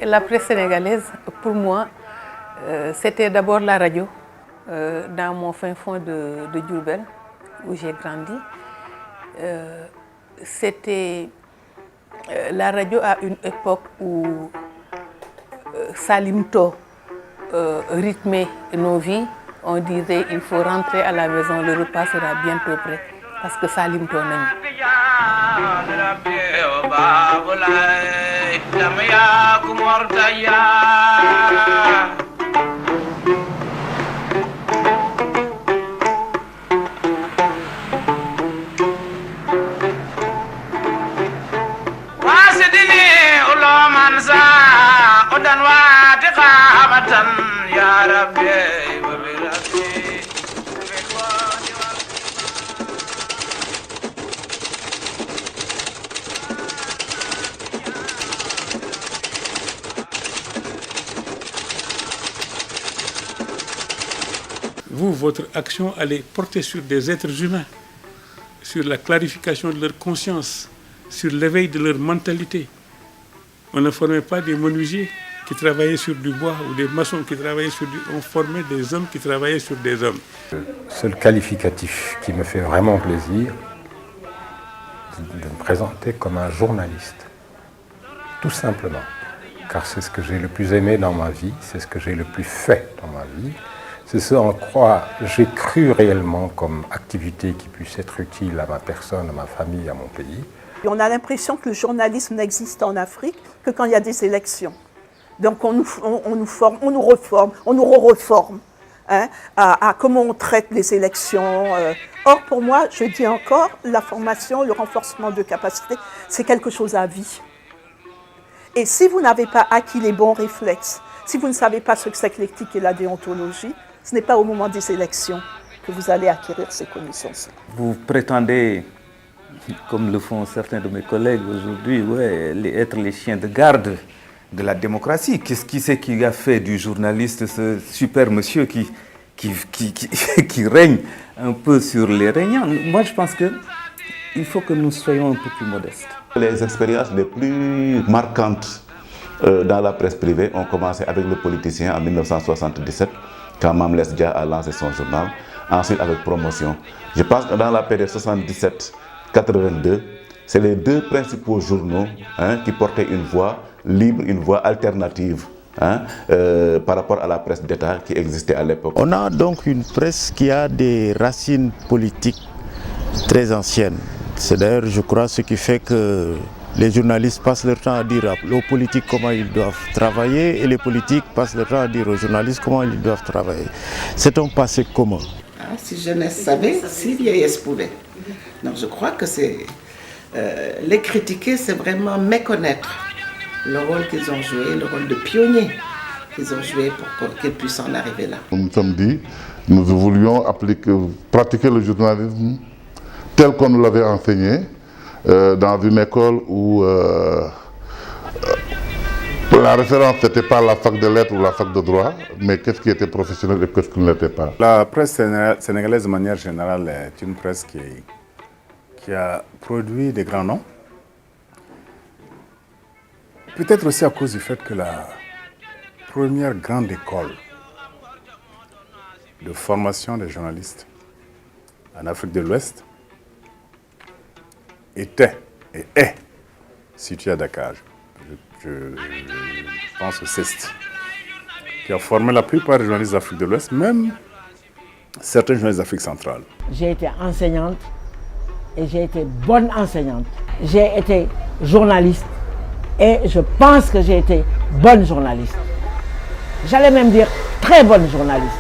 La presse sénégalaise, pour moi, c'était d'abord la radio, dans mon fin fond de Diourbel, où j'ai grandi. C'était la radio à une époque où Salimto rythmait nos vies. On disait il faut rentrer à la maison, le repas sera bientôt prêt, parce que Salimto nañu. Vous, votre action allait porter sur des êtres humains, sur la clarification de leur conscience, sur l'éveil de leur mentalité. On ne formait pas des menuisiers qui travaillaient sur du bois ou des maçons qui travaillaient sur du... On formait des hommes qui travaillaient sur des hommes. Le seul qualificatif qui me fait vraiment plaisir, c'est de me présenter comme un journaliste. Tout simplement. Car c'est ce que j'ai le plus aimé dans ma vie, c'est ce que j'ai le plus fait dans ma vie. C'est ce en quoi j'ai cru réellement comme activité qui puisse être utile à ma personne, à ma famille, à mon pays. Et on a l'impression que le journalisme n'existe en Afrique que quand il y a des élections. Donc on nous forme, on nous reforme, on nous reforme à comment on traite les élections. Or pour moi, je dis encore, la formation, le renforcement de capacités, c'est quelque chose à vie. Et si vous n'avez pas acquis les bons réflexes, si vous ne savez pas ce que c'est que l'éthique et la déontologie, ce n'est pas au moment des élections que vous allez acquérir ces connaissances. Vous prétendez, comme le font certains de mes collègues aujourd'hui, être les chiens de garde de la démocratie. Qu'est-ce qui c'est qui a fait du journaliste ce super monsieur qui règne un peu sur les régnants? Moi, je pense qu'il faut que nous soyons un peu plus modestes. Les expériences les plus marquantes dans la presse privée ont commencé avec le politicien en 1977, quand Mame Less Dia a lancé son journal, ensuite avec Promotion. Je pense que dans la période 77-82, c'est les deux principaux journaux qui portaient une voix libre, une voix alternative par rapport à la presse d'État qui existait à l'époque. On a donc une presse qui a des racines politiques très anciennes. C'est d'ailleurs, je crois, ce qui fait que les journalistes passent leur temps à dire aux politiques comment ils doivent travailler et les politiques passent leur temps à dire aux journalistes comment ils doivent travailler. C'est un passé commun. Si jeunesse savait, si vieillesse pouvait. Donc je crois que c'est les critiquer, c'est vraiment méconnaître le rôle qu'ils ont joué, le rôle de pionnier qu'ils ont joué pour qu'ils puissent en arriver là. Nous nous sommes dit, nous voulions pratiquer le journalisme tel qu'on nous l'avait enseigné dans une école où la référence n'était pas la fac de lettres ou la fac de droit, mais qu'est-ce qui était professionnel et qu'est-ce qui ne l'était pas. La presse sénégalaise de manière générale est une presse qui a produit des grands noms. Peut-être aussi à cause du fait que la première grande école de formation des journalistes en Afrique de l'Ouest était et est située à Dakar. Je pense au CESTI, qui a formé la plupart des journalistes d'Afrique de l'Ouest, même certains journalistes d'Afrique centrale. J'ai été enseignante et j'ai été bonne enseignante. J'ai été journaliste et je pense que j'ai été bonne journaliste. J'allais même dire très bonne journaliste.